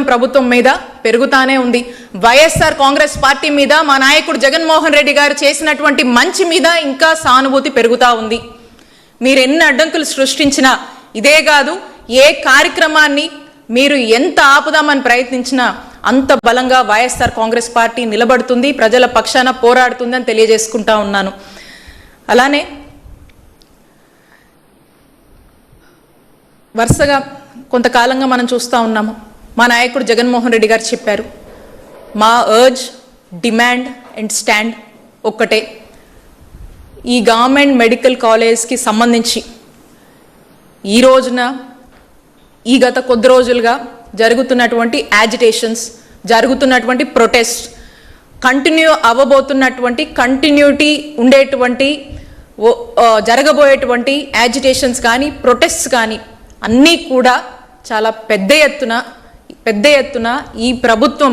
కూటమి ప్రభుత్వం మీద పెరుగుతానే ఉంది. వైఎస్ఆర్ కాంగ్రెస్ పార్టీ మీద మా నాయకుడు జగన్మోహన్ రెడ్డి గారు చేసినటువంటి మంచి మీద ఇంకా సానుభూతి పెరుగుతూ ఉంది. మీరు ఎన్ని అడ్డంకులు సృష్టించినా, ఇదే కాదు ఏ కార్యక్రమాన్ని మీరు ఎంత ఆపుదామని ప్రయత్నించినా అంత బలంగా వైఎస్ఆర్ కాంగ్రెస్ పార్టీ నిలబడుతుంది, ప్రజల పక్షాన పోరాడుతుందని తెలియజేసుకుంటా ఉన్నాను. అలానే వరుసగా కొంతకాలంగా మనం చూస్తూ ఉన్నాము. మా నాయకుడు జగన్మోహన్ రెడ్డి గారు చెప్పారు, మా అర్జ్, డిమాండ్ అండ్ స్టాండ్ ఒక్కటే. ఈ గవర్నమెంట్ మెడికల్ కాలేజ్కి సంబంధించి ఈ రోజున ఈ గత కొద్ది రోజులుగా జరుగుతున్నటువంటి యాజిటేషన్స్, జరుగుతున్నటువంటి ప్రొటెస్ట్, కంటిన్యూ అవ్వబోతున్నటువంటి కంటిన్యూటీ ఉండేటువంటి జరగబోయేటువంటి యాజిటేషన్స్ కానీ ప్రొటెస్ట్స్ కానీ అన్నీ కూడా చాలా పెద్ద ఎత్తున ఈ ప్రభుత్వం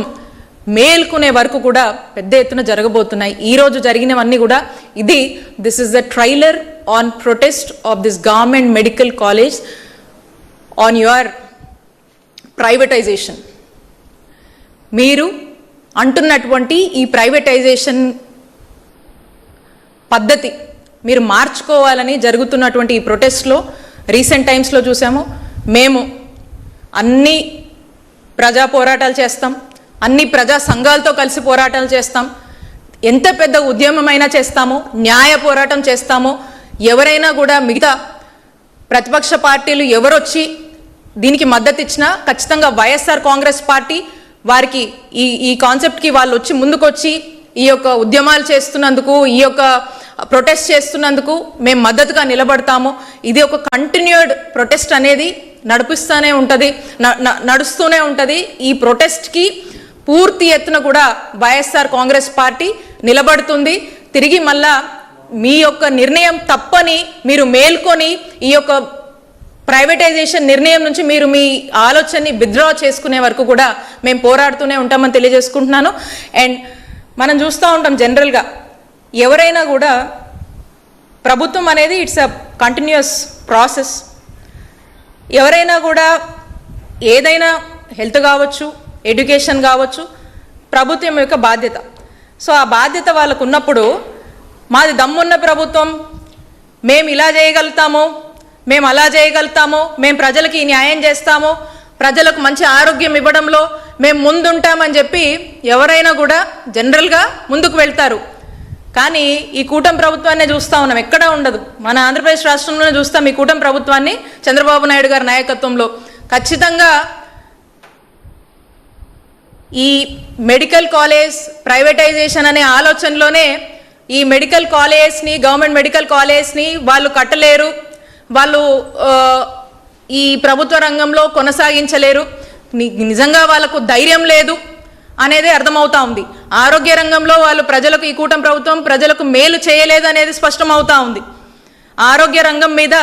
మేల్కొనే వరకు కూడా పెద్ద ఎత్తున జరగబోతున్నాయి. ఈరోజు జరిగినవన్నీ కూడా this is the trailer on protest of this government medical college on your privatization. మీరు అంటున్నటువంటి ఈ ప్రైవేటైజేషన్ పద్ధతి మీరు మార్చుకోవాలని జరుగుతున్నటువంటి ఈ ప్రొటెస్ట్లో రీసెంట్ టైమ్స్లో చూసాము. మేము అన్ని ప్రజా పోరాటాలు చేస్తాం, అన్ని ప్రజా సంఘాలతో కలిసి పోరాటాలు చేస్తాం, ఎంత పెద్ద ఉద్యమమైనా చేస్తాము, న్యాయ పోరాటం చేస్తాము. ఎవరైనా కూడా మిగతా ప్రతిపక్ష పార్టీలు ఎవరొచ్చి దీనికి మద్దతు ఇచ్చినా ఖచ్చితంగా వైఎస్ఆర్ కాంగ్రెస్ పార్టీ వారికి ఈ కాన్సెప్ట్కి వాళ్ళు వచ్చి ముందుకొచ్చి ఈ యొక్క ఉద్యమాలు చేస్తున్నందుకు, ఈ యొక్క ప్రొటెస్ట్ చేస్తున్నందుకు మేము మద్దతుగా నిలబడతాము. ఇది ఒక కంటిన్యూడ్ ప్రొటెస్ట్ అనేది నడుస్తూనే ఉంటుంది. ఈ ప్రొటెస్ట్కి పూర్తి ఎత్తున కూడా వైఎస్ఆర్ కాంగ్రెస్ పార్టీ నిలబడుతుంది. తిరిగి మళ్ళా మీ యొక్క నిర్ణయం తప్పని మీరు మేల్కొని ఈ యొక్క ప్రైవేటైజేషన్ నిర్ణయం నుంచి మీరు మీ ఆలోచనని విత్డ్రా చేసుకునే వరకు కూడా మేము పోరాడుతూనే ఉంటామని తెలియజేసుకుంటున్నాను. అండ్ మనం చూస్తూ ఉంటాం జనరల్గా ఎవరైనా కూడా ప్రభుత్వం అనేది ఇట్స్ అ కంటిన్యూస్ ప్రాసెస్. ఎవరైనా కూడా ఏదైనా హెల్త్ కావచ్చు, ఎడ్యుకేషన్ కావచ్చు, ప్రభుత్వం యొక్క బాధ్యత. సో ఆ బాధ్యత వాళ్ళకు ఉన్నప్పుడు మాది దమ్మున్న ప్రభుత్వం, మేము ఇలా చేయగలుగుతాము, మేము అలా చేయగలుగుతాము, మేము ప్రజలకి న్యాయం చేస్తాము, ప్రజలకు మంచి ఆరోగ్యం ఇవ్వడంలో మేము ముందుంటామని చెప్పి ఎవరైనా కూడా జనరల్గా ముందుకు వెళ్తారు. కానీ ఈ కూటమి ప్రభుత్వాన్ని చూస్తూ ఉన్నాం, ఎక్కడా ఉండదు. మన ఆంధ్రప్రదేశ్ రాష్ట్రంలోనే చూస్తాం ఈ కూటమి ప్రభుత్వాన్ని చంద్రబాబు నాయుడు గారి నాయకత్వంలో. ఖచ్చితంగా ఈ మెడికల్ కాలేజ్ ప్రైవేటైజేషన్ అనే ఆలోచనలోనే ఈ మెడికల్ కాలేజ్ని, గవర్నమెంట్ మెడికల్ కాలేజ్ని వాళ్ళు కట్టలేరు, వాళ్ళు ఈ ప్రభుత్వ రంగంలో కొనసాగించలేరు, నిజంగా వాళ్ళకు ధైర్యం లేదు అనేది అర్థమవుతా ఉంది. ఆరోగ్య రంగంలో వాళ్ళు ప్రజలకు, ఈ కూటమి ప్రభుత్వం ప్రజలకు మేలు చేయలేదు అనేది స్పష్టమవుతా ఉంది. ఆరోగ్య రంగం మీద